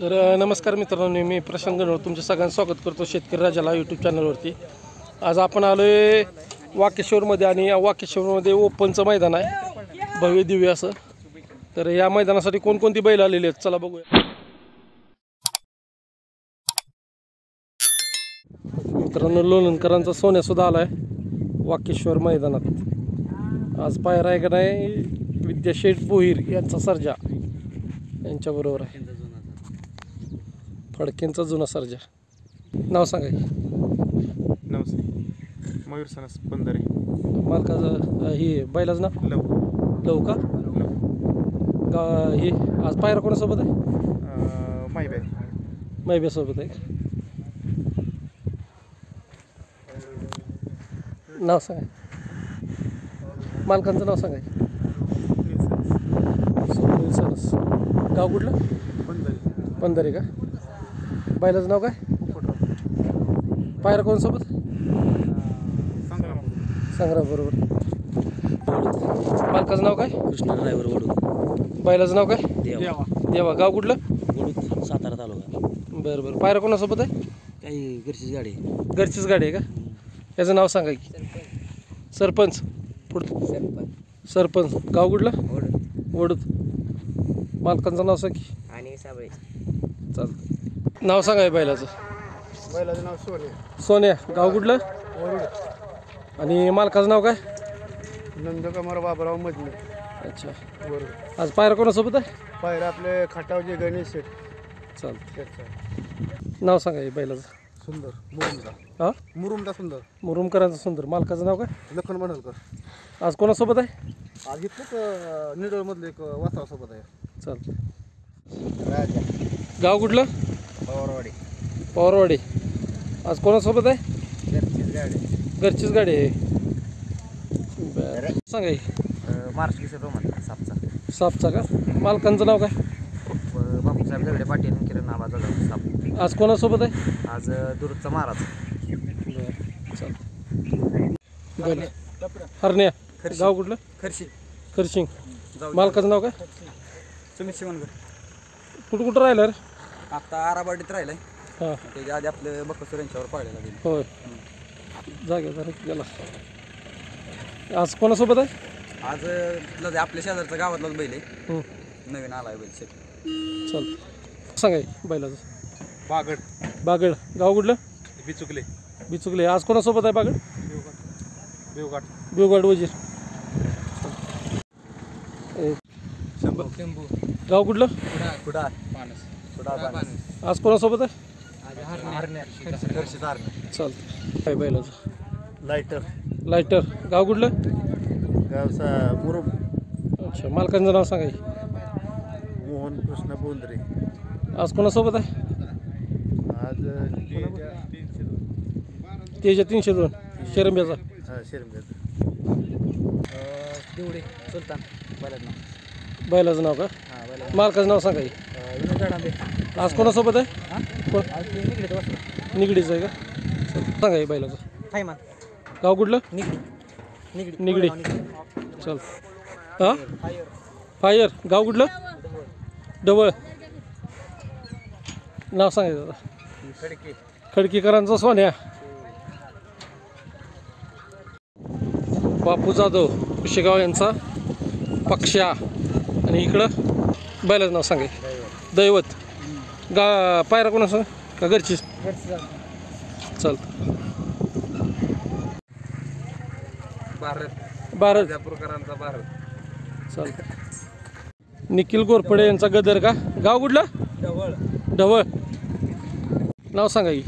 तर नमस्कार मित्रांनो, मी प्रशांत गणवळ तुमचं सगळ्यांचं स्वागत करतो शेतकरी राजाला यूट्यूब चॅनलवरती। आज आपण आलो आहे वाकेश्वरमध्ये आणि या वाकेश्वरमध्ये ओपनचं मैदान आहे भव्य दिव्य असं। तर या मैदानासाठी कोणकोणती बैल आलेली आहेत चला बघूया। मित्रांनो, लोणंदकरांचा सोन्या सुद्धा आला आहे वाकेश्वर मैदानात। आज पायरा आहे का नाही विद्याशेठ भोईर यांचा सर्जा यांच्याबरोबर आहे। फडकेंचा जुना सर्जा, नाव सांगा। नमस्ते, मयूर सनस पंधरे। मालकाचं हे बैलाचं नाव लव लव का हे आज पायरा कोणासोबत आहे? मायब्यासोबत आहे। नाव सांगा, मालकांचं नाव सांगा। सुनील सनस, गाव कुठलं? पंधरे का? बैलाचं नाव काय? पायरा कोणासोबत? संग्राम बरोबर। मालकाचं नाव काय? कृष्णा ड्रायव्हर वडूद। बैलाचं नाव काय? देवा देवा, गाव कुठलं? वडूद, सातारा तालुका। बरं बरं, पायरा कोणासोबत आहे? काही घरचीच गाडी घरचीच गाडी आहे का? याचं नाव सांगा की। सरपंच पुढं सरपंच, गाव कुठलं? वडूद। मालकांचं नाव सांग की। आणि साबळे चालतं, नाव सांगा बैलाचं। बैलाचं नाव सोने। सोन्या, गाव कुठलं? आणि मालकाचं नाव काय? नंदकुमार बाबराव मजले। अच्छा, बरोबर। आज पायरा कोणासोबत आहे? पायरा आपले खटावचे गणेश शेठ। चालतं, नाव सांगा बैलाचं। सुंदर मुरुमदा। हां, मुरुमदा सुंदर। मुरुमकरांचं सुंदर। मालकाचं नाव काय? लखन मंडलकर। आज कोणासोबत आहे? आज इथलंच निडोळमधलं एक वासावासोबत आहे। चालतं, राजा, गाव कुठलं? पवारवाडी। पवारवाडी। आज कोणासोबत आहे? घरचीच गाडी। घरचीच गाडी आहे। बरं, सांगा महाराष्ट्र किशोर रोमन सापचा सापचा का? मालकांचं नाव काय? बापूसाहेब दगडे पाटील किरण आबाद साप। आज कोणासोबत आहे? आज दुरुतचा महाराज। बरं, चालतं। बरं, हरण्या, गाव कुठलं? खर्शी खरशिंग। मालकाचं नाव काय? सुमित शिवणकर। कुठं कुठं राहिलं रे? आता आराबाडीत राहिलंय, हां, त्याच्या आधी आपलं बक्कसूर यांच्यावर पाळलेला गेलं। होय, जागे जरा गेला। आज कोणासोबत आहे? आज आपल्या शेजारचं गावातलाच बैल आहे, हं, नवीन आलाय बैल शेट। चालतं, सांगा बैलाचं। बागड, बागड, गाव कुठलं? बिचुकले। बिचुकले। आज कोणासोबत आहे बागड? बेवघाट। बिवगड वजीर। शंभू। गाव कुठलं? कुडाळ आज कोणासोबत आहे? खर्शीचा हरण्या। चालतं, काय बैलाचं? लायटर। लायटर, गाव कुठलं? गावचा मुरुम। अच्छा, मालकांचं नाव सांगा। मोहन कृष्ण बोंद्रे। आज कोणासोबत आहे? आज तेजा 302 शेरंब्याचा। शिरंब्याचं। दिवडे सुलतान बैलाचं नाव। बैलाचं नाव का? हां, बैला मालकाचं नाव सांगा। विनोद गाडांबे। आज कोणासोबत आहे? कोण? आज ते निगडीत बसलं। निगडीचं आहे का? चालतं, सांगा बैलाचं। थायमान गाव कुठलं? निगडी निगडी। चालतं, हां, फायर, गाव कुठलं? डबळ। नाव सांगायचं दादा। खडकी खडकीकरांचा सोन्या। बापू जाधव कुशेगाव यांचा पक्षा। आणि इकडं बैलाचं नाव सांगा। दैवत। पायरा कोणाचं का घरचीच? चालतं, भारत प्रकारांचा भारत। चालतं, निखिल गोरफडे यांचा गदर का? गाव कुठलं? ढवळ। नाव सांगा की।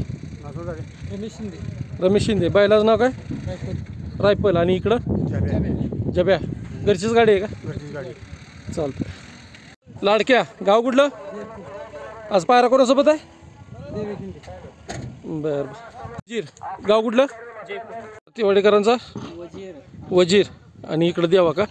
रमेश शिंदे। रमेश शिंदे। बैलाचं नाव काय? रायफल। आणि इकडं जब्या, घरचीच गाडी आहे का? घरचीच गाडी। चालतं, लाडक्या, गाव कुठलं? आज पायरा कोणासोबत आहे? बरं, वजीर, गाव कुठलं? तिवाडेकरांचा वजीर। आणि इकडं द्यावा का?